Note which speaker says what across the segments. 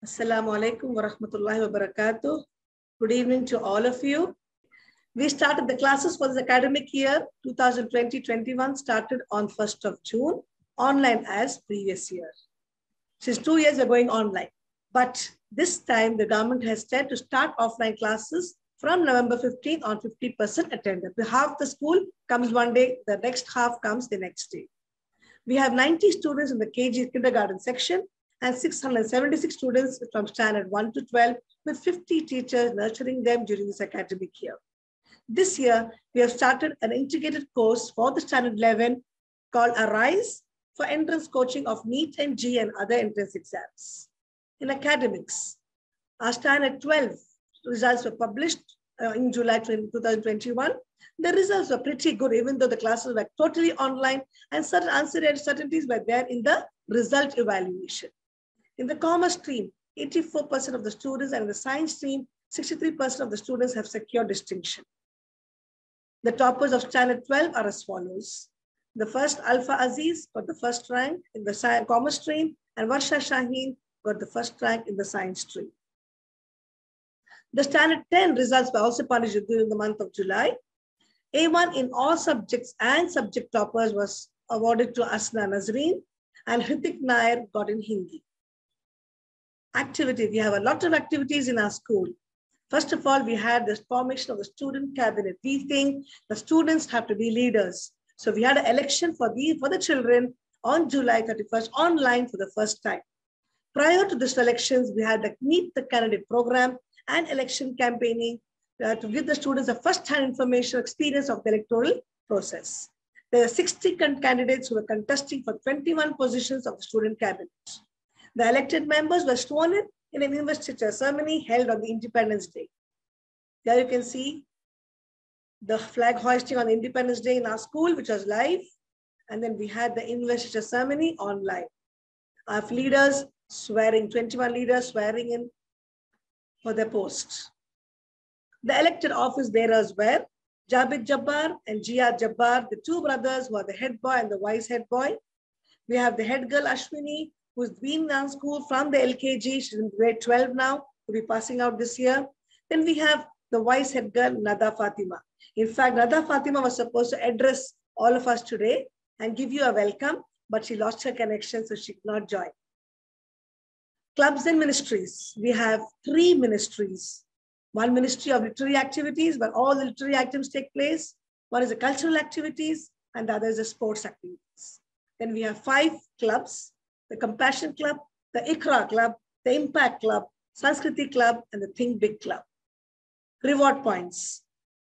Speaker 1: Assalamu alaikum wa rahmatullahi wa barakatuh. Good evening to all of you. We started the classes for this academic year 2020-21 started on 1st of June, online as previous year. Since 2 years we're going online. But this time the government has said to start offline classes from November 15 on 50% attendance. Half the school comes one day, the next half comes the next day. We have 90 students in the KG kindergarten section and 676 students from standard 1 to 12 with 50 teachers nurturing them during this academic year. This year, we have started an integrated course for the standard 11 called Arise for entrance coaching of NEET and G and other entrance exams. In academics, our standard 12 results were published in July 2021. The results were pretty good, even though the classes were totally online and certain uncertainties were there in the result evaluation. In the commerce stream, 84% of the students, and in the science stream, 63% of the students have secured distinction. The toppers of standard 12 are as follows. The first, Alpha Aziz, got the first rank in the commerce stream, and Varsha Shaheen got the first rank in the science stream. The standard 10 results were also published during the month of July. A1 in all subjects and subject toppers was awarded to Asna Nazreen, and Hrithik Nair got in Hindi. Activity, we have a lot of activities in our school. First of all, we had the formation of the student cabinet. We think the students have to be leaders. So we had an election for the children on July 31st, online for the first time. Prior to this elections, we had the Meet the Candidate program and election campaigning to give the students a first-hand information experience of the electoral process. There are 60 candidates who were contesting for 21 positions of the student cabinet. The elected members were sworn in an investiture ceremony held on the Independence Day. There you can see the flag hoisting on Independence Day in our school, which was live. And then we had the investiture ceremony online. Our leaders swearing, 21 leaders swearing in for their posts. The elected office bearers were Jabir Jabbar and Jia Jabbar, the two brothers who are the head boy and the vice head boy. We have the head girl Ashwini, who's been in school from the LKG. She's in grade 12 now, will be passing out this year. Then we have the vice head girl, Nada Fatima. In fact, Nada Fatima was supposed to address all of us today and give you a welcome, but she lost her connection, so she could not join. Clubs and ministries. We have 3 ministries. One ministry of literary activities, where all the literary items take place. One is the cultural activities, and the other is the sports activities. Then we have 5 clubs. The Compassion Club, the Ikra Club, the Impact Club, Sanskriti Club, and the Think Big Club. Reward points.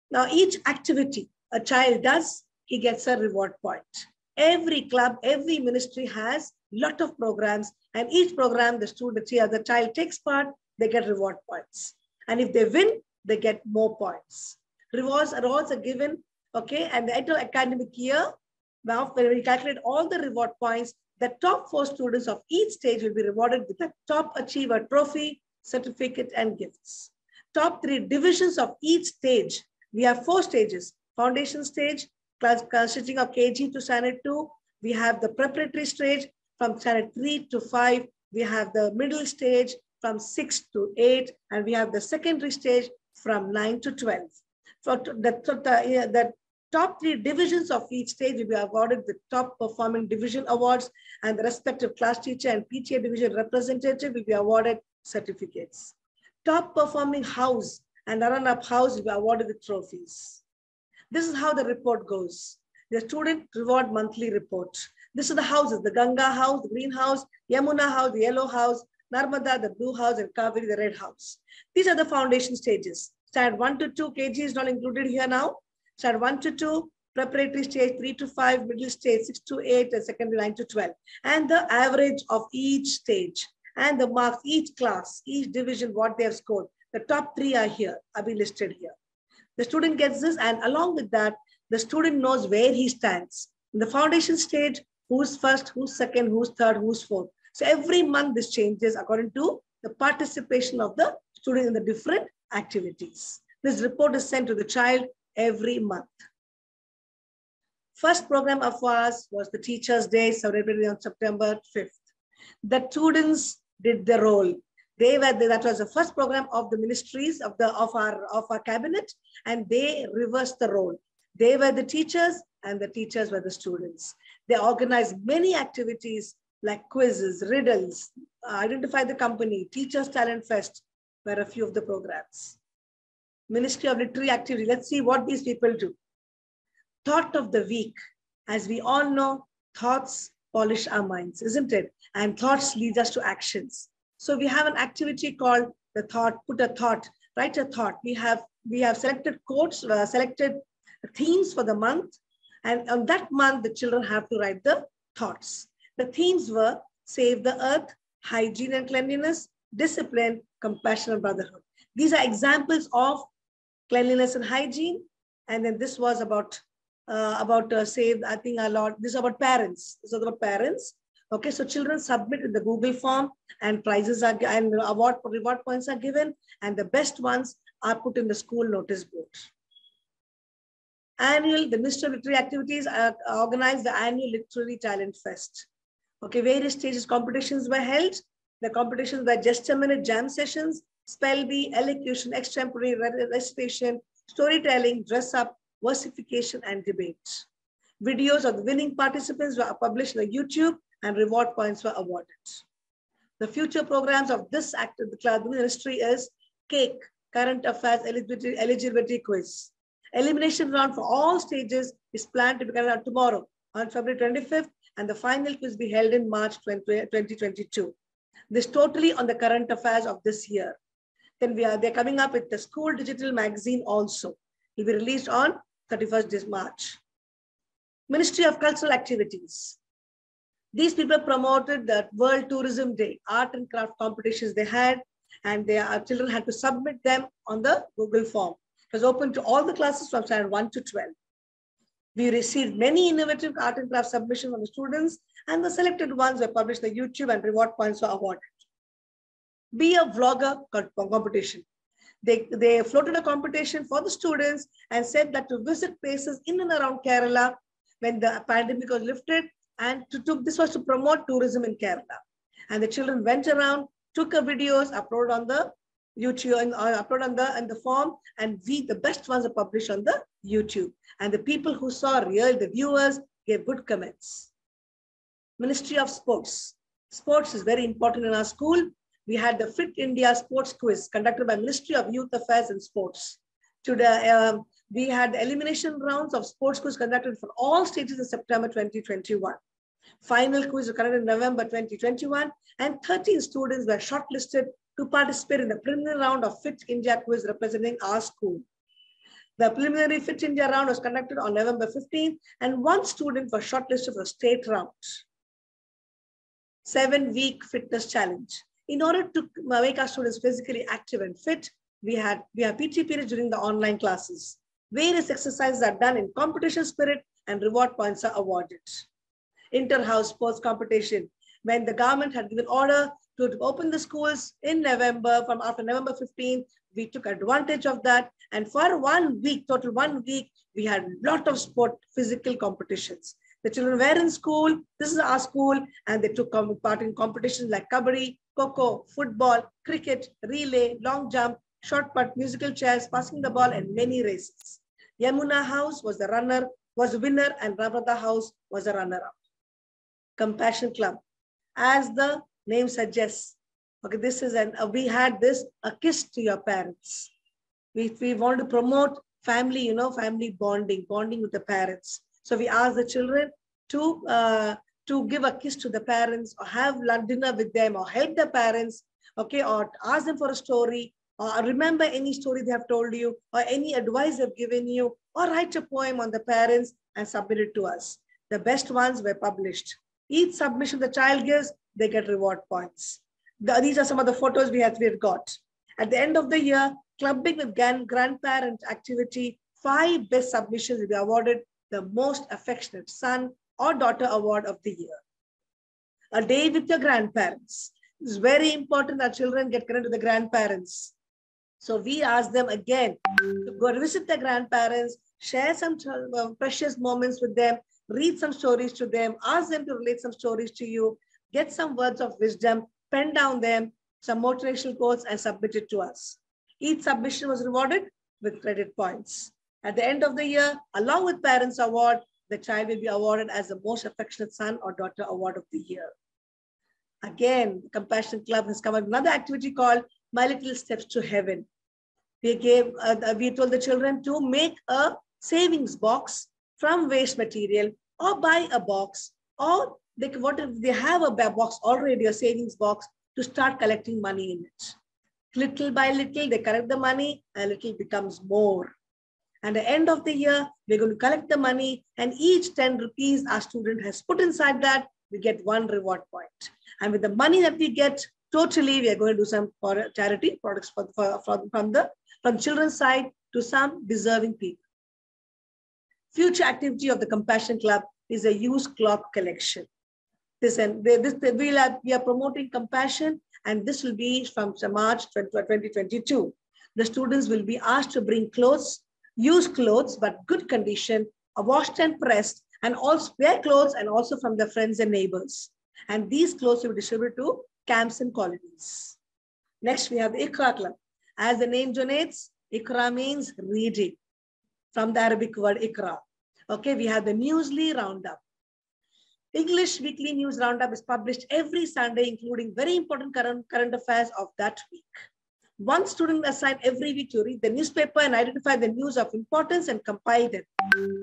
Speaker 1: Now, each activity a child does, he gets a reward point. Every club, every ministry has a lot of programs, and each program the child takes part, they get reward points. And if they win, they get more points. Rewards are also given, okay, and the entire academic year, now when we calculate all the reward points, the top 4 students of each stage will be rewarded with a top achiever trophy, certificate, and gifts. Top 3 divisions of each stage. We have 4 stages. Foundation stage, consisting of KG to standard 2. We have the preparatory stage from standard 3 to 5. We have the middle stage from 6 to 8. And we have the secondary stage from 9 to 12. So the top 3 divisions of each stage will be awarded the top performing division awards, and the respective class teacher and PTA division representative will be awarded certificates. Top performing house and run-up house will be awarded with trophies. This is how the report goes. The student reward monthly report. This is the houses, the Ganga house, the green house, Yamuna house, the yellow house, Narmada, the blue house, and Kaveri, the red house. These are the foundation stages. Standard 1 to 2, KG is not included here now. Standard 1 to 2, preparatory stage 3 to 5, middle stage 6 to 8, and secondary 9 to 12. And the average of each stage and the marks, each class, each division, what they have scored. The top 3 are here, are being listed here. The student gets this, and along with that, the student knows where he stands. In the foundation stage, who's first, who's second, who's third, who's fourth. So every month this changes according to the participation of the student in the different activities. This report is sent to the child every month. First program of ours was the Teachers' Day, celebrated on September 5th. The students did the role. That was the first program of the ministries of our cabinet, and they reversed the role. They were the teachers and the teachers were the students. They organized many activities like quizzes, riddles, identify the company, Teachers Talent Fest were a few of the programs. Ministry of Literary Activity. Let's see what these people do. Thought of the week. As we all know, thoughts polish our minds, isn't it? And thoughts lead us to actions. So we have an activity called the thought, put a thought, write a thought. We have selected quotes, selected themes for the month. And on that month, the children have to write the thoughts. The themes were save the earth, hygiene and cleanliness, discipline, compassion and brotherhood. These are examples of cleanliness and hygiene. And then this was about save, I think a lot. This is about parents. This is about parents. Okay, so children submit in the Google form and prizes are and reward points are given, and the best ones are put in the school notice board. The Ministry of Literary Activities organized the annual Literary Talent Fest. Okay, various stages competitions were held. The competitions were just a minute jam sessions, spell bee, elocution, extemporary recitation, storytelling, dress up, versification, and debate. Videos of the winning participants were published on YouTube and reward points were awarded. The future programs of this the ministry is CAKE, Current Affairs Eligibility Quiz. Elimination round for all stages is planned to be carried out tomorrow on February 25th, and the final quiz will be held in March 2022. This totally on the current affairs of this year. Then they're coming up with the school digital magazine also. It will be released on 31st March. Ministry of Cultural Activities. These people promoted the World Tourism Day, art and craft competitions they had, and their children had to submit them on the Google form. It was open to all the classes from standard 1 to 12. We received many innovative art and craft submissions from the students, and the selected ones were published on YouTube and reward points were awarded. Be a vlogger competition. They floated a competition for the students and said that to visit places in and around Kerala when the pandemic was lifted, and this was to promote tourism in Kerala. And the children went around, took videos, uploaded on the YouTube and upload on the form, and the best ones are published on the YouTube. And the people who saw the viewers gave good comments. Ministry of Sports. Sports is very important in our school. We had the Fit India Sports Quiz conducted by Ministry of Youth Affairs and Sports. Today, we had the elimination rounds of sports quiz conducted for all stages in September 2021. Final quiz was conducted in November 2021, and 13 students were shortlisted to participate in the preliminary round of Fit India quiz representing our school. The preliminary Fit India round was conducted on November 15th, and one student was shortlisted for the state round. 7-week fitness challenge. In order to make our students physically active and fit, we have PT periods during the online classes. Various exercises are done in competition spirit and reward points are awarded. Inter-house sports competition. When the government had given order to open the schools in November, from after November 15th, we took advantage of that. And for 1 week, total 1 week, we had a lot of sport physical competitions. The children were in school, this is our school, and they took part in competitions like kabaddi, kho-kho, football, cricket, relay, long jump, short put, musical chairs, passing the ball, and many races. Yamuna House was the winner, and Ramada House was a runner-up. Compassion Club. As the name suggests, okay, this is we had this, a kiss to your parents. We want to promote family, family bonding with the parents. So we asked the children to give a kiss to the parents, or have dinner with them, or help the parents, okay, or ask them for a story, or remember any story they have told you, or any advice they've given you, or write a poem on the parents and submit it to us. The best ones were published. Each submission the child gives, they get reward points. These are some of the photos we have got. At the end of the year, clubbing with grandparent activity, 5 best submissions will be awarded the most affectionate son or daughter award of the year. A day with your grandparents. It's very important that children get connected to the grandparents. So we ask them again to go visit their grandparents, share some precious moments with them, read some stories to them, ask them to relate some stories to you, get some words of wisdom, pen down them, some motivational quotes and submitted to us. Each submission was rewarded with credit points. At the end of the year, along with Parents Award, the child will be awarded as the Most Affectionate Son or Daughter Award of the Year. Again, the Compassion Club has come up with another activity called My Little Steps to Heaven. We told the children to make a savings box from waste material or buy a box, or what if they have a box already, a savings box, to start collecting money in it. Little by little, they collect the money, and little becomes more. And at the end of the year, we're going to collect the money, and each 10 rupees our student has put inside that, we get 1 reward point. And with the money that we get, totally, we are going to do some for charity products from children's side to some deserving people. Future activity of the Compassion Club is a used cloth collection. We are promoting compassion, and this will be from March 2022. The students will be asked to bring clothes, used clothes, but good condition, washed and pressed, and also wear clothes, and also from their friends and neighbors. And these clothes will be distributed to camps and colonies. Next, we have the Iqra Club. As the name denotes, Iqra means reading, from the Arabic word Iqra. Okay, we have the Newsly Roundup. English Weekly News Roundup is published every Sunday, including very important current affairs of that week. One student assigned every week to read the newspaper and identify the news of importance and compile them.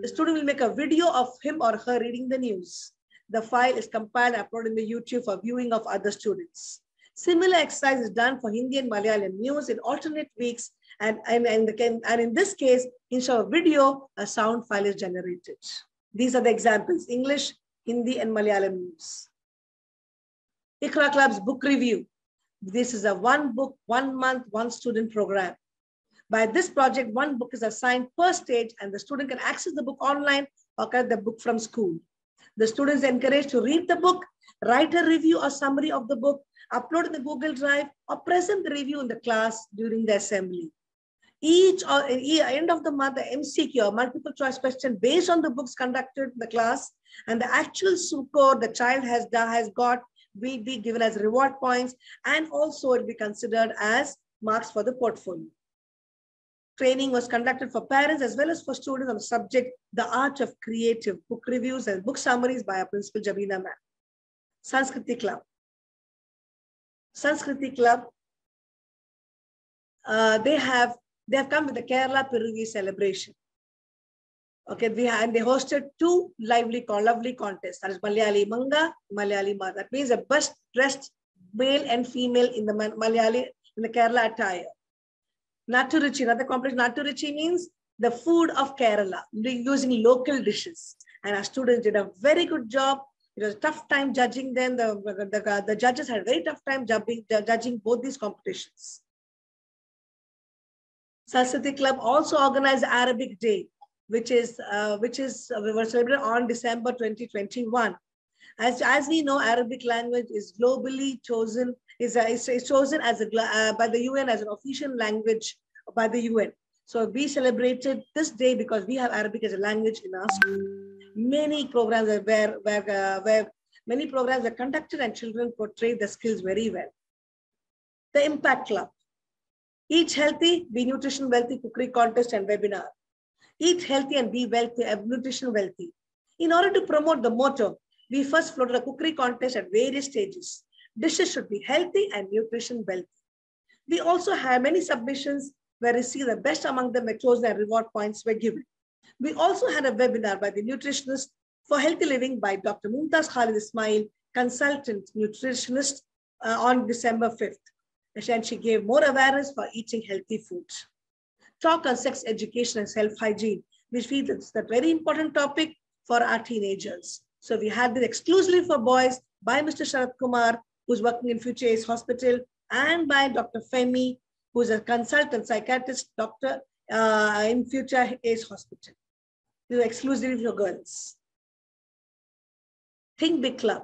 Speaker 1: The student will make a video of him or her reading the news. The file is compiled and uploaded in the YouTube for viewing of other students. Similar exercise is done for Hindi and Malayalam news in alternate weeks, and in this case, instead of video, a sound file is generated. These are the examples: English, Hindi, and Malayalam news. Iqra Club's book review. This is a 1 book, 1 month, 1 student program. By this project, 1 book is assigned per stage, and the student can access the book online or get the book from school. The students are encouraged to read the book, write a review or summary of the book, upload in the Google Drive, or present the review in the class during the assembly. End of the month, the MCQ, or multiple choice question based on the books conducted in the class, and the actual score the child has got will be given as reward points, and also it will be considered as marks for the portfolio. Training was conducted for parents as well as for students on the subject, the art of creative book reviews and book summaries by our principal, Jabina ma'am. Sanskriti Club. Sanskriti Club, they have come with the Kerala Piruvi celebration. Okay, they hosted 2 lovely contests. That is Malayali Manga, Malayali Ma. That means the best dressed male and female in the Malayali, in the Kerala attire. Naturichi, another competition. Naturichi means the food of Kerala, using local dishes. And our students did a very good job. It was a tough time judging them. The judges had a very tough time judging both these competitions. Sanskriti Club also organized Arabic Day, which was celebrated on December 2021. As we know, Arabic language is globally chosen, is chosen as by the UN as an official language by the UN. So we celebrated this day because we have Arabic as a language in our school. Many programs many programs are conducted and children portray the skills very well. The Impact Club. Eat healthy, be nutrition wealthy cookery contest and webinar. Eat healthy and be wealthy, nutrition wealthy. In order to promote the motto, we first floated a cookery contest at various stages. Dishes should be healthy and nutrition wealthy. We also had many submissions where we see the best among them were chosen and reward points were given. We also had a webinar by the nutritionist for healthy living by Dr. Mumtaz Khalid Ismail, consultant nutritionist, on December 5th. And she gave more awareness for eating healthy food. Talk on sex education and self-hygiene, which we feel is a very important topic for our teenagers. So we had this exclusively for boys by Mr. Sharat Kumar, who's working in Future Ace Hospital, and by Dr. Femi, who's a consultant psychiatrist doctor in Future Ace Hospital. We were exclusively for girls. Think Big Club.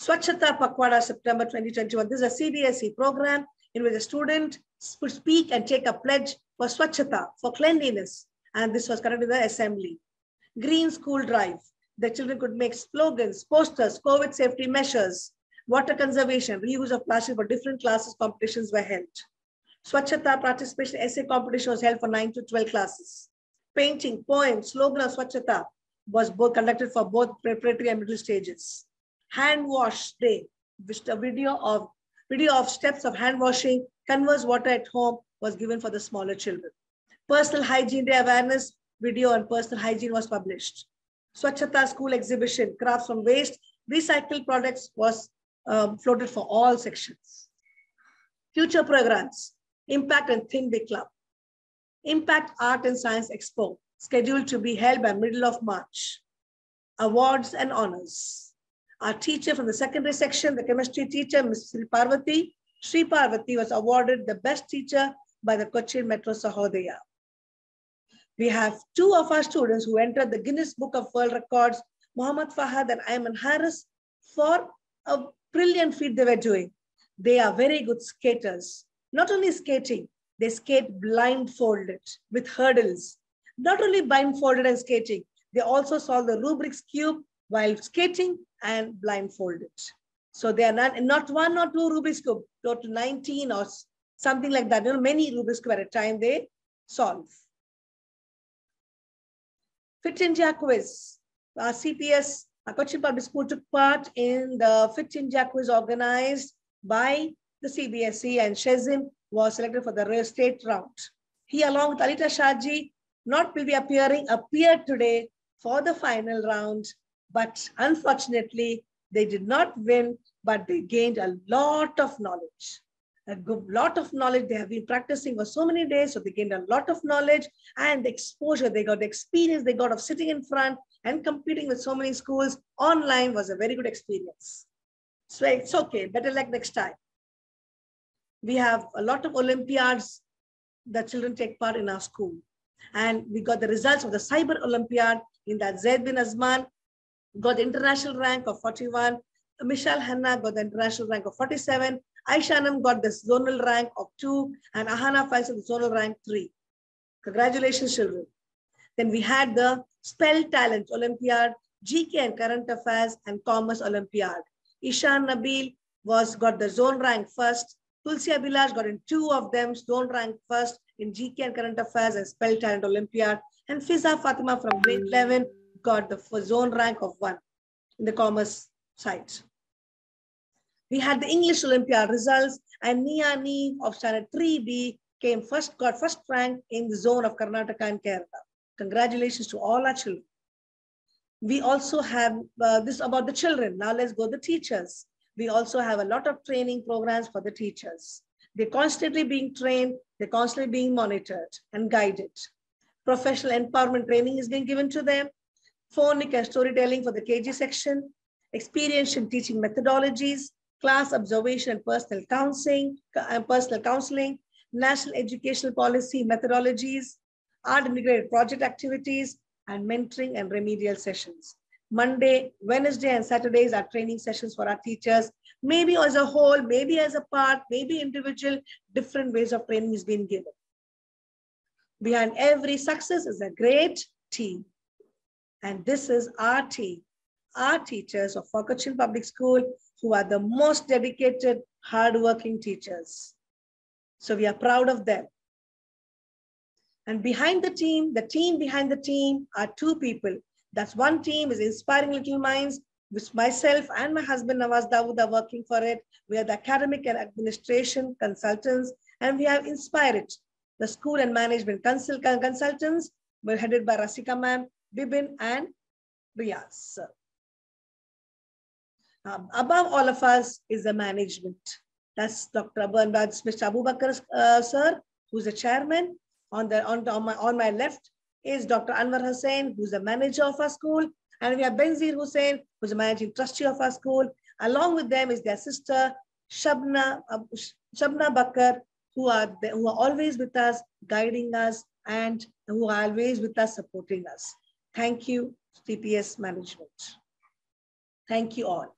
Speaker 1: Swachhata Pakwada, September 2021. This is a CBSE program in which a student could speak and take a pledge for Swachhata, for cleanliness. And this was conducted in the assembly. Green School Drive. The children could make slogans, posters, COVID safety measures, Water conservation, reuse of plastic for different classes, competitions were held. Swachhata participation essay competition was held for 9 to 12 classes. Painting, poem, slogan of Swachhata was both conducted for both preparatory and middle stages. Hand wash day, which the video of steps of hand washing, conserve water at home was given for the smaller children. Personal hygiene day awareness video on personal hygiene was published. Swachhata school exhibition, crafts from waste, recycled products was floated for all sections. Future programs, Impact and Think Big Club. Impact Art and Science Expo, scheduled to be held by middle of March. Awards and honors. Our teacher from the secondary section, the chemistry teacher, Ms. Sri Parvati was awarded the best teacher by the Cochin Metro Sahodaya. We have two of our students who entered the Guinness Book of World Records, Muhammad Fahad and Ayman Harris, for a brilliant feat they were doing. They are very good skaters. Not only skating, they skate blindfolded with hurdles. Not only blindfolded and skating, they also solve the Rubik's Cube while skating and blindfolded. So they are not one or two Rubik's Cube, total 19 or something like that. Many Rubik's Cube at a time they solve. Fit India quiz. Our CPS, Cochin Public School, took part in the Fit India quiz organized by the CBSE, and Shezim was selected for the state round. He, along with Alita Shaji, appeared today for the final round, but unfortunately, they did not win, but they gained a lot of knowledge. A lot of knowledge. They have been practicing for so many days, so they gained a lot of knowledge, and the exposure they got, the experience they got of sitting in front and competing with so many schools online was a very good experience. So it's okay, better luck next time. We have a lot of Olympiads that children take part in our school. And we got the results of the Cyber Olympiad in that Zaid bin Azman got the international rank of 41. Michelle Hanna got the international rank of 47. Aisha Anam got the zonal rank of 2. And Ahana Faisal the zonal rank 3. Congratulations, children. Then we had the Spell Talent Olympiad, GK and Current Affairs, and Commerce Olympiad. Ishan Nabil got the zone rank first. Tulsi Abhilash got in 2 of them, zone rank first in GK and Current Affairs and Spell Talent Olympiad. And Fiza Fatima from grade 11 got the zone rank of 1 in the commerce side. We had the English Olympiad results, and Nia Nee of standard 3B got first rank in the zone of Karnataka and Kerala. Congratulations to all our children. We also have this about the children. Now let's go to the teachers. We also have a lot of training programs for the teachers. They're constantly being trained, they're constantly being monitored and guided. Professional empowerment training is being given to them. Phonic and storytelling for the KG section. Experiential teaching methodologies. Class observation and personal counseling. National educational policy methodologies. Art integrated project activities. And mentoring and remedial sessions. Monday, Wednesday, and Saturdays are training sessions for our teachers. Maybe as a whole, maybe as a part, maybe individual, different ways of training is being given. Behind every success is a great team. And this is our team, our teachers of Cochin Public School, who are the most dedicated, hardworking teachers. So we are proud of them. And behind the team behind the team are 2 people. That's one team is Inspiring Little Minds, which myself and my husband Nawaz Dawood are working for it. We are the academic and administration consultants, and we have Inspire It, the school and management consultants. We're headed by Rasika ma'am, Bibin, and Riyaz. Above all of us is the management. That's Dr. Mr. Abu Bakr sir, who's the chairman. On my left is Dr. Anwar Hussain, who's the manager of our school. And we have Benzir Hussain, who's the managing trustee of our school. Along with them is their sister, Shabna Bakar, who are always with us, guiding us, and who are always with us, supporting us. Thank you, CPS management. Thank you all.